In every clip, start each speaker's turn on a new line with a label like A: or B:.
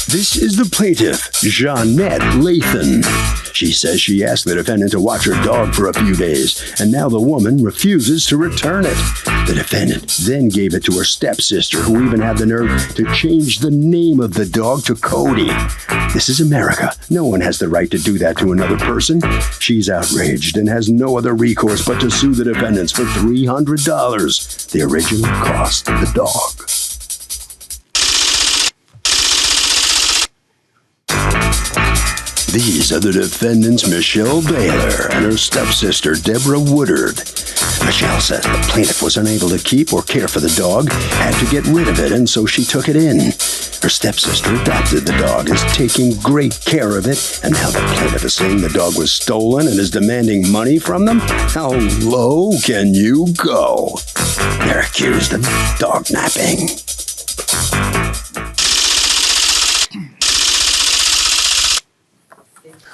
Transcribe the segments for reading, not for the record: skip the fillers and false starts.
A: This is the plaintiff, Jeanette Lathan. She says she asked the defendant to watch her dog for a few days, and now the woman refuses to return it. The defendant then gave it to her stepsister, who even had the nerve to change the name of the dog to Cody. This is America. No one has the right to do that to another person. She's outraged and has no other recourse but to sue the defendants for $300, the original cost of the dog. These are the defendants, Michelle Baylor and her stepsister, Deborah Woodard. Michelle says the plaintiff was unable to keep or care for the dog, had to get rid of it, and so she took it in. Her stepsister adopted the dog, is taking great care of it, and now the plaintiff is saying the dog was stolen and is demanding money from them? How low can you go? They're accused of dog napping.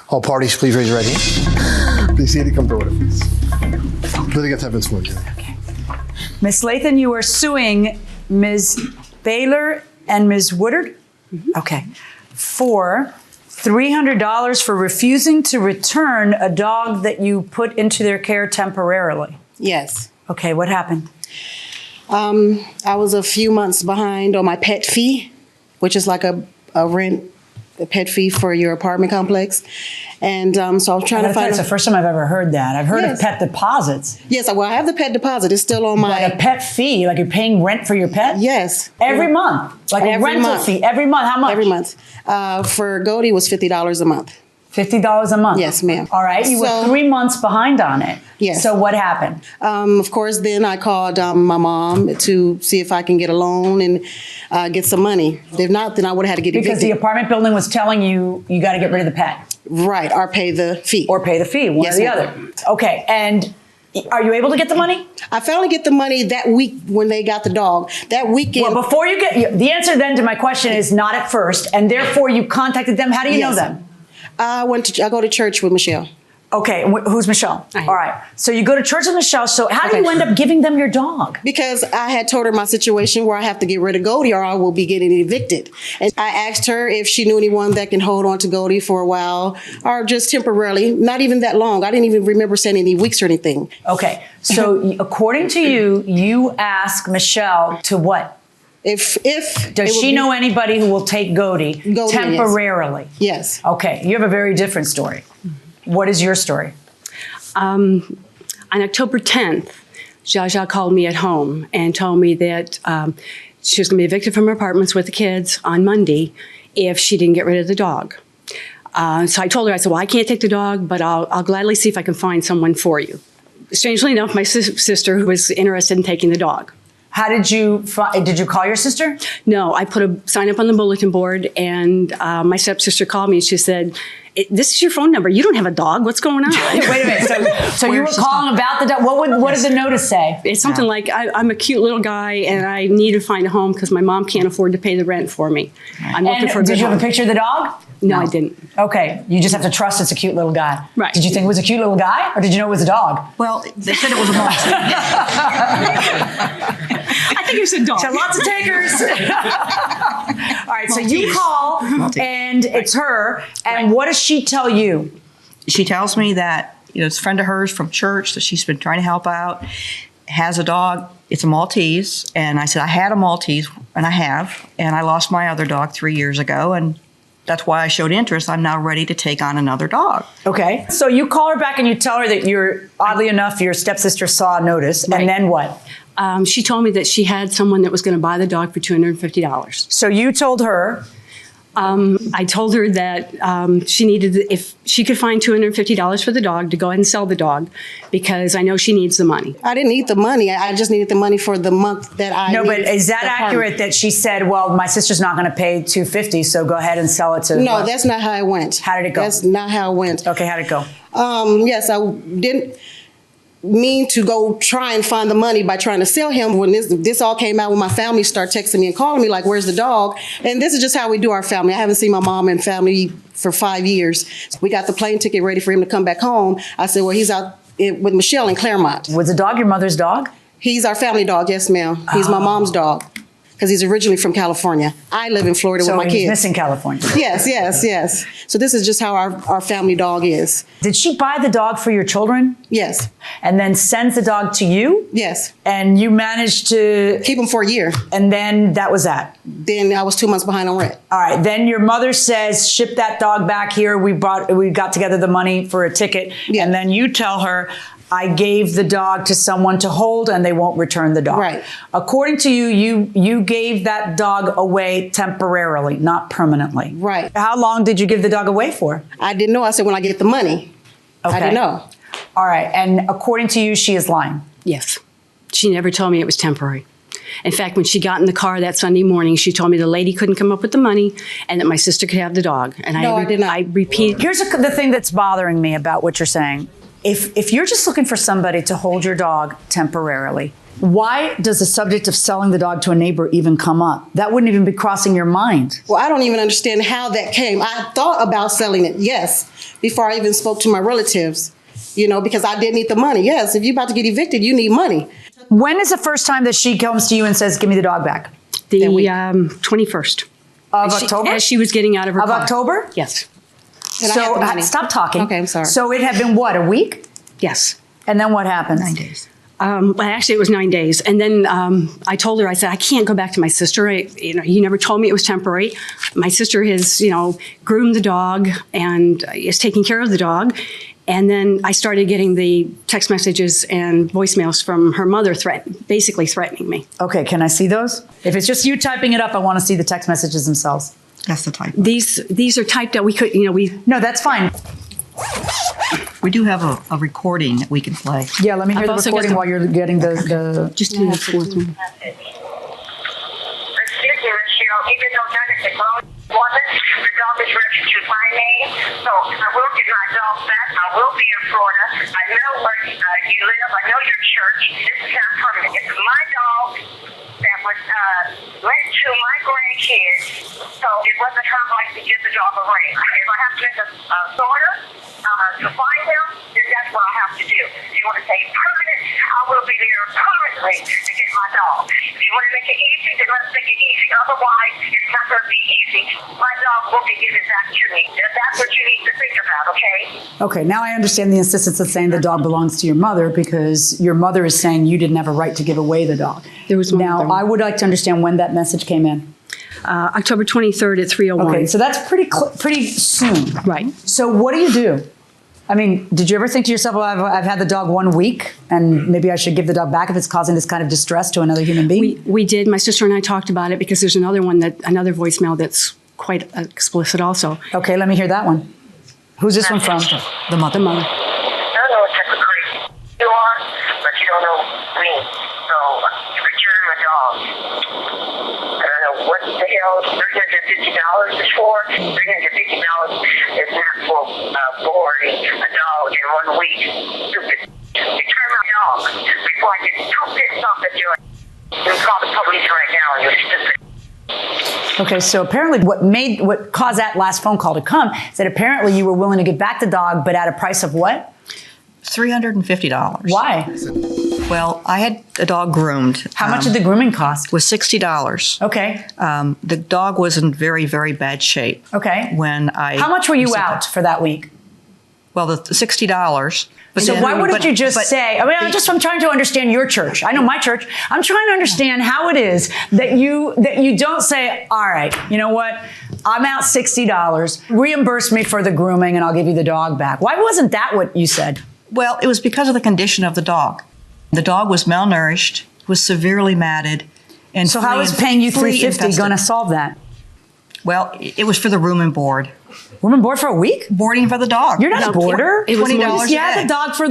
B: All parties, please raise your right hand. Please see it. Come forward, please. Really got 10 minutes for you.
C: Okay. Ms. Lathan, you are suing Ms. Baylor and Ms. Woodard? Mm-hmm. Okay. For $300 for refusing to return a dog that you put into their care temporarily.
D: Yes.
C: Okay, what happened?
D: I was a few months behind on my pet fee, which is like a pet fee for your apartment complex. And so I was trying to find...
C: It's the first time I've ever heard that. I've heard of pet deposits.
D: Yes, well, I have the pet deposit. It's still on my...
C: Like a pet fee? Like you're paying rent for your pet?
D: Yes.
C: Every month? Like a rental fee? Every month? How much?
D: Every month. For Goldie was $50 a month.
C: $50 a month?
D: Yes, ma'am.
C: All right. You were 3 months behind on it.
D: Yes.
C: So what happened?
D: Of course, then I called my mom to see if I can get a loan and get some money. If not, then I would have had to get evicted.
C: Because the apartment building was telling you, you got to get rid of the pet.
D: Right. Or pay the fee.
C: Or pay the fee, one or the other. Okay. And are you able to get the money? I
D: finally get the money that week when they got the dog. That weekend.
C: Well, before you get, the answer then to my question is not at first, and therefore you contacted them. How do you know them?
D: I go to church with Michelle.
C: Okay, who's Michelle? All right. So you go to church with Michelle. So how do you end up giving them your dog?
D: Because I had told her my situation where I have to get rid of Goldie or I will be getting evicted. And I asked her if she knew anyone that can hold on to Goldie for a while or just temporarily, not even that long. I didn't even remember saying any weeks or anything.
C: Okay. So according to you, you asked Michelle to what?
D: If
C: does she know anybody who will take Goldie temporarily?
D: Yes.
C: Okay. You have a very different story. What is your story?
E: On October 10th, Jaja called me at home and told me that she was going to be evicted from her apartments with the kids on Monday if she didn't get rid of the dog. So I told her, I said, well, I can't take the dog, but I'll gladly see if I can find someone for you. Strangely enough, my sister was interested in taking the dog.
C: How did you call your sister?
E: No, I put a sign up on the bulletin board, and my stepsister called me and she said, this is your phone number. You don't have a dog. What's going on?
C: Wait a minute. So you were calling about the dog. What did the notice say?
E: It's something like, I'm a cute little guy and I need to find a home because my mom can't afford to pay the rent for me. I'm looking for a good
C: Did you have
E: home.
C: a picture of the dog?
E: No, I didn't.
C: Okay. You just have to trust it's a cute little guy.
E: Right.
C: Did you think it was a cute little guy or did you know it was a dog?
F: Well, they said it was a monster.
E: I think it's a dog.
C: So lots of takers. All right, so you call and it's her, and what does she tell you?
F: She tells me that it's a friend of hers from church that she's been trying to help out, has a dog. It's a Maltese, and I said I had a Maltese, and I have, and I lost my other dog 3 years ago, and that's why I showed interest. I'm now ready to take on another dog.
C: Okay, so you call her back and you tell her that oddly enough, your stepsister saw a notice, and then what?
E: She told me that she had someone that was going to buy the dog for $250.
C: So you told her?
E: I told her that she needed, if she could find $250 for the dog, to go ahead and sell the dog because I know she needs the money.
D: I didn't need the money. I just needed the money for the month that I
C: No, but is that accurate that she said, well, my sister's not going to pay $250, so go ahead and sell it to...
D: No, that's not how it went.
C: How did it go?
D: That's not how it went.
C: Okay, how did it go?
D: Yes, I didn't mean to go try and find the money by trying to sell him. When this all came out, when my family started texting me and calling me like, where's the dog? And this is just how we do our family. I haven't seen my mom and family for 5 years. We got the plane ticket ready for him to come back home. I said, well, he's out with Michelle in Claremont.
C: Was the dog your mother's dog?
D: He's our family dog, yes, ma'am. He's my mom's dog. because he's originally from California. I live in Florida
C: So
D: with my
C: he's
D: kids.
C: missing California.
D: Yes. So this is just how our family dog is.
C: Did she buy the dog for your children
D: Yes,
C: and then sends the dog to you?
D: yes.
C: And you managed to,
D: Keep him for a year.
C: and then that was that.
D: Then I was 2 months behind on rent.
C: All right. Then your mother says, ship that dog back here. We got together the money for a ticket.
D: Yeah.
C: And then you tell her, I gave the dog to someone to hold and they won't return the dog.
D: Right.
C: According to you, you gave that dog away temporarily, not permanently.
D: Right.
C: How long did you give the dog away for?
D: I didn't know. I said, when I get the money.
C: Okay.
D: I didn't know.
C: All right. And according to you, she is lying.
E: Yes. She never told me it was temporary. In fact, when she got in the car that Sunday morning, she told me the lady couldn't come up with the money and that my sister could have the dog. And
D: No, I did not.
E: I repeat.
C: Here's the thing that's bothering me about what you're saying. If you're just looking for somebody to hold your dog temporarily, why does the subject of selling the dog to a neighbor even come up? That wouldn't even be crossing your mind.
D: Well, I don't even understand how that came. I thought about selling it, yes, before I even spoke to my relatives, because I did need the money. Yes, if you're about to get evicted, you need money.
C: When is the first time that she comes to you and says, give me the dog back?
E: The
D: That week.
E: 21st.
C: Of
E: As she-
C: October?
E: As she was getting out of her
C: Of
E: car.
C: October?
E: Yes.
D: And I had the money.
C: Stop talking.
D: Okay, I'm sorry.
C: So it had been what, a week?
E: Yes.
C: And then what happens?
F: 9 days.
E: Well, actually, it was 9 days. And then I told her, I said, I can't go back to my sister. You never told me it was temporary. My sister has, groomed the dog and is taking care of the dog. And then I started getting the text messages and voicemails from her mother basically threatening me.
C: Okay, can I see those? If it's just you typing it up, I want to see the text messages themselves.
F: That's the type.
E: These are typed out. We could,
C: No, that's fine.
F: We do have a recording that we can play.
C: Yeah, let me hear
E: I've
C: the
E: also got
C: recording
E: the-
C: while you're getting the
E: just do the fourth one.
G: Excuse me, Miss Cheryl, even though none of the grown wasn't, the dog is registered to my name, so I will get my dog back. I will be in Florida. I know where you live. I know your church. This is not permanent. It's my dog that was lent to my grandkids, so it wasn't her right to give the dog away. If I have to make a order to find him, then that's what I have to do. If you want to say permanent, I will be there permanently to get my dog. If you want to make it easy, then let's make it easy. Otherwise, it's not going to be easy. My dog will be given back to me. That's what you need to think about, okay?
C: Okay, now I understand the insistence of saying the dog belongs to your mother because your mother is saying you didn't have a right to give away the dog.
E: There was one
C: now,
E: other one.
C: I would like to understand when that message came in.
E: October 23rd at 3:01.
C: Okay, so that's pretty soon.
E: Right.
C: So what do you do? I mean, did you ever think to yourself, well, I've had the dog 1 week and maybe I should give the dog back if it's causing this kind of distress to another human being?
E: We did. My sister and I talked about it because there's another voicemail that's quite explicit also.
C: Okay, let me hear that one. Who's this one from?
F: The mother.
E: The mother.
G: I don't know what type of crazy you are, but you don't know me. So, return my dog. I don't know what the hell $350 is for. $350 is not for boarding a dog in 1 week. Stupid. Return my dog before I get too pissed off at you. You call the police right now and you're stupid.
C: Okay, so apparently what caused that last phone call to come is that apparently you were willing to give back the dog, but at a price of what?
F: $350.
C: Why?
F: Well, I had a dog groomed.
C: How much did the grooming cost?
F: Was $60.
C: Okay,
F: The dog was in very, very bad shape.
C: okay.
F: When I
C: How much were you out for that week?
F: Well, the $60. But
C: So
F: then-
C: why wouldn't
F: but-
C: you just
F: but
C: say, I'm trying to understand your church. I know my church. I'm trying to understand how it is that you don't say, all right, you know what? I'm out $60. Reimburse me for the grooming and I'll give you the dog back. Why wasn't that what you said?
F: Well, it was because of the condition of the dog. The dog was malnourished, was severely matted, and
C: So how is
F: flea-
C: paying you
F: flea
C: $350
F: infested.
C: going to solve that?
F: Well, it was for the room and board.
C: Room and board for a week?
F: Boarding for the dog.
C: You're not a boarder.
E: It was
F: $20
C: You
F: a
C: had
F: day.
C: the dog for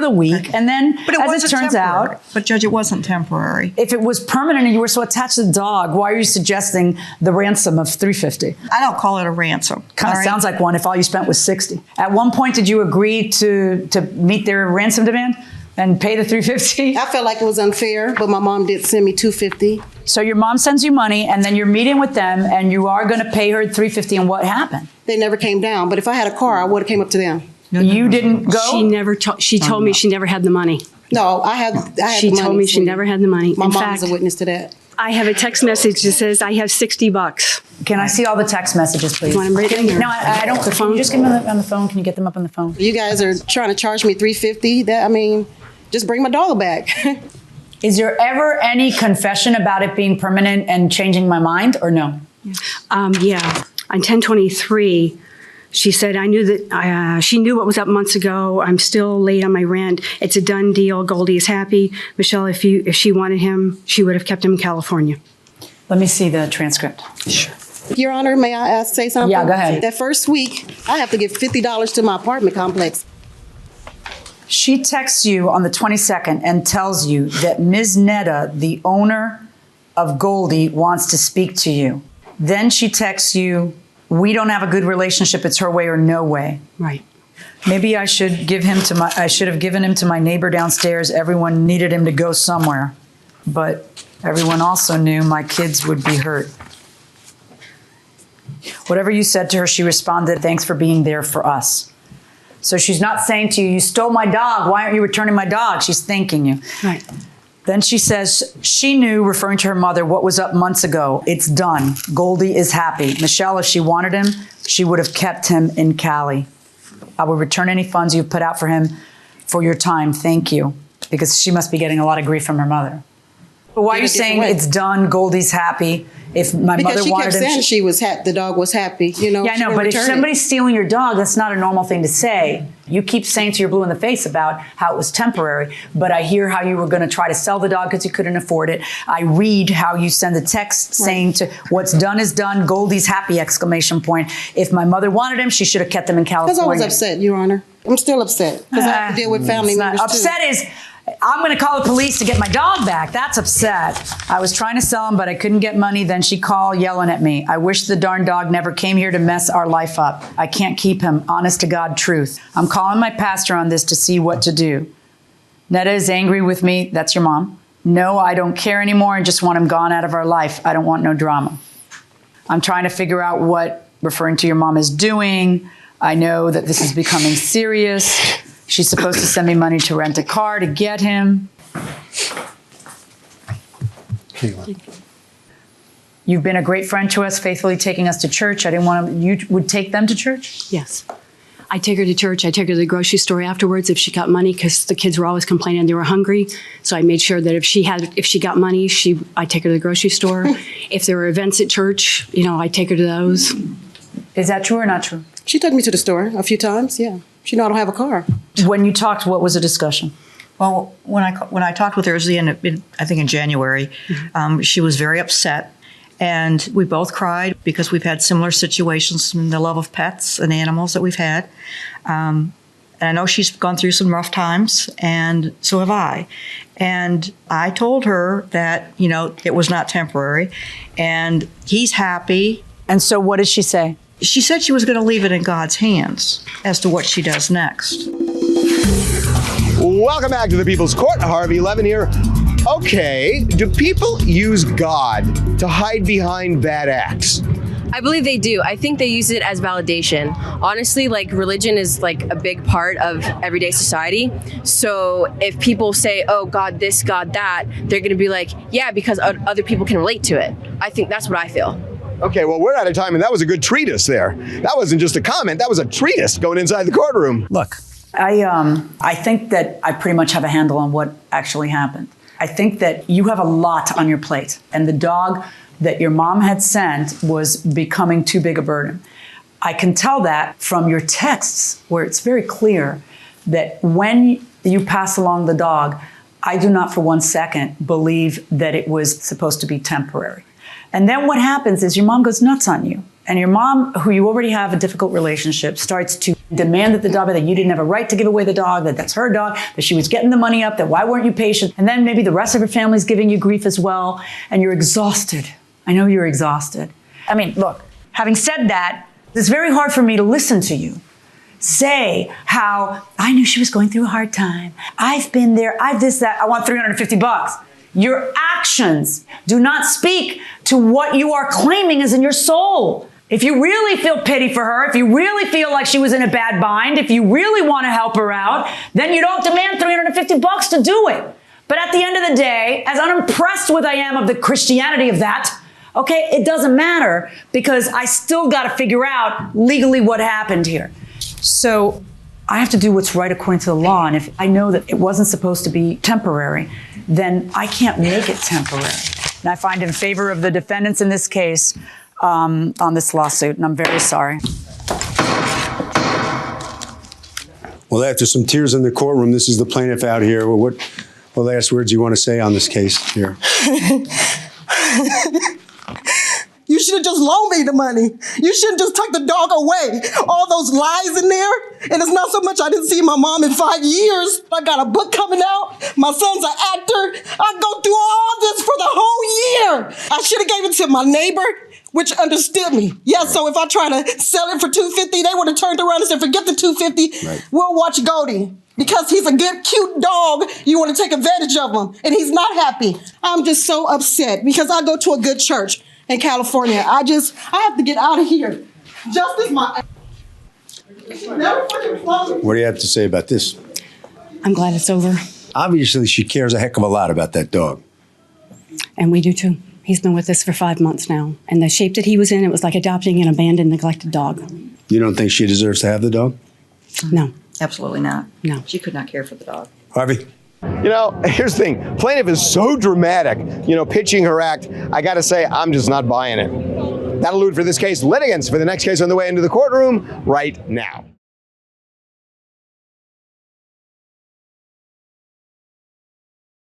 C: the week, and then
F: But it
C: as
F: wasn't
C: it turns
F: temporary.
C: out,
F: But Judge, it wasn't temporary.
C: if it was permanent and you were so attached to the dog, why are you suggesting the ransom of $350?
F: I don't call it a ransom.
C: Kind
F: all
C: of
F: right?
C: sounds like one if all you spent was $60. At one point, did you agree to meet their ransom demand and pay the $350?
D: I felt like it was unfair, but my mom did send me $250.
C: So your mom sends you money, and then you're meeting with them, and you are going to pay her $350. And what happened?
D: They never came down, but if I had a car, I would have came up to them.
C: You didn't go.
E: She never told. She told me she never had the money.
D: No, I had
E: She
D: the money
E: told me she
D: for you.
E: never had the money.
D: My
E: In
D: mom
E: fact,
D: is a witness to that.
E: I have a text message that says I have $60.
C: Can I see all the text messages, please?
E: You want them written or-
C: No, I don't.
E: The
C: Can
E: phone?
C: you just get them on the phone? Can you get them up on the phone?
D: You guys are trying to charge me $350. Just bring my dog back.
C: Is there ever any confession about it being permanent and changing my mind, or no?
E: Yeah, on 10/23, she said, I knew that she knew what was up months ago. I'm still late on my rent. It's a done deal. Goldie is happy. Michelle, if she wanted him, she would have kept him in California.
C: Let me see the transcript.
D: Your Honor, may I say something?
C: Yeah, go ahead.
D: That first week, I have to give $50 to my apartment complex.
C: She texts you on the 22nd and tells you that Ms. Netta, the owner of Goldie, wants to speak to you. Then she texts you, we don't have a good relationship, it's her way or no way.
E: Right.
C: Maybe I should have given him to my neighbor downstairs. Everyone needed him to go somewhere. But everyone also knew my kids would be hurt. Whatever you said to her, she responded, thanks for being there for us. So she's not saying to you, you stole my dog, why aren't you returning my dog? She's thanking you.
E: Right.
C: Then she says she knew, referring to her mother, what was up months ago. It's done. Goldie is happy. Michelle, if she wanted him, she would have kept him in Cali. I will return any funds you've put out for him for your time. Thank you. Because she must be getting a lot of grief from her mother. But why are you saying it's done, Goldie's happy? If my mother wanted him,
D: because she kept saying the dog was happy. You know.
C: Yeah, I know, but if somebody's stealing your dog, that's not a normal thing to say. You keep saying to your blue in the face about how it was temporary, but I hear how you were going to try to sell the dog because you couldn't afford it. I read how you send a text saying to what's done is done, Goldie's happy, exclamation point. If my mother wanted him, she should have kept him in California.
D: Because I was upset, Your Honor. I'm still upset because I have to deal with family members too.
C: Upset is, I'm going to call the police to get my dog back. That's upset. I was trying to sell him, but I couldn't get money. Then she called yelling at me. I wish the darn dog never came here to mess our life up. I can't keep him. Honest to God, truth. I'm calling my pastor on this to see what to do. Netta is angry with me. That's your mom. No, I don't care anymore. I just want him gone out of our life. I don't want no drama. I'm trying to figure out what referring to your mom is doing. I know that this is becoming serious. She's supposed to send me money to rent a car to get him. You've been a great friend to us, faithfully taking us to church. I didn't want to, you would take them to church?
E: Yes. I take her to church. I take her to the grocery store afterwards if she got money, because the kids were always complaining they were hungry. So I made sure that if she got money, I take her to the grocery store. If there were events at church, I take her to those.
C: Is that true or not true?
D: She took me to the store a few times, yeah. She know I don't have a car.
C: When you talked, what was the discussion?
F: Well, when I talked with her, it was I think in January, she was very upset. And we both cried because we've had similar situations in the love of pets and animals that we've had. And I know she's gone through some rough times, and so have I. And I told her that, it was not temporary, and he's happy.
C: And so what did she say?
F: She said she was going to leave it in God's hands as to what she does next.
H: Welcome back to the People's Court. Harvey Levin here. Okay, do people use God to hide behind bad acts?
I: I believe they do. I think they use it as validation. Honestly, religion is a big part of everyday society. So if people say, oh, God this, God that, they're going to be like, yeah, because other people can relate to it. I think that's what I feel.
H: Okay, well, we're out of time, and that was a good treatise there. That wasn't just a comment. That was a treatise going inside the courtroom.
C: Look, I think that I pretty much have a handle on what actually happened. I think that you have a lot on your plate, and the dog that your mom had sent was becoming too big a burden. I can tell that from your texts, where it's very clear that when you pass along the dog, I do not for 1 second believe that it was supposed to be temporary. And then what happens is your mom goes nuts on you. And your mom, who you already have a difficult relationship, starts to demand that the dog, that you didn't have a right to give away the dog, that that's her dog, that she was getting the money up, that why weren't you patient? And then maybe the rest of her family's giving you grief as well, and you're exhausted. I know you're exhausted. I mean, look, having said that, it's very hard for me to listen to you say how I knew she was going through a hard time. I've been there, I've this, that, I want $350. Your actions do not speak to what you are claiming is in your soul. If you really feel pity for her, if you really feel like she was in a bad bind, if you really want to help her out, then you don't demand $350 to do it. But at the end of the day, as unimpressed with I am of the Christianity of that, okay, it doesn't matter because I still got to figure out legally what happened here. So I have to do what's right according to the law. And if I know that it wasn't supposed to be temporary, then I can't make it temporary. And I find in favor of the defendants in this case on this lawsuit, and I'm very sorry.
A: Well, after some tears in the courtroom, this is the plaintiff out here. What last words you want to say on this case here?
J: You should have just loaned me the money. You shouldn't just took the dog away. All those lies in there. And it's not so much I didn't see my mom in 5 years. I got a book coming out. My son's an actor. I go through all this for the whole year. I should have gave it to my neighbor, which understood me. Yeah, so if I try to sell it for $250, they would have turned around and said, forget the $250. Right. We'll watch Goldie. Because he's a good, cute dog, you want to take advantage of him. And he's not happy. I'm just so upset because I go to a good church in California. I have to get out of here. Justice, my...
A: What do you have to say about this?
E: I'm glad it's over.
A: Obviously, she cares a heck of a lot about that dog.
E: And we do too. He's been with us for 5 months now. And the shape that he was in, it was like adopting an abandoned, neglected dog.
A: You don't think she deserves to have the dog?
E: No.
F: Absolutely not.
E: No.
F: She could not care for the dog.
A: Harvey?
H: You know, here's the thing. Plaintiff is so dramatic, pitching her act. I got to say, I'm just not buying it. That'll do it for this case. Litigants for the next case on the way into the courtroom right now.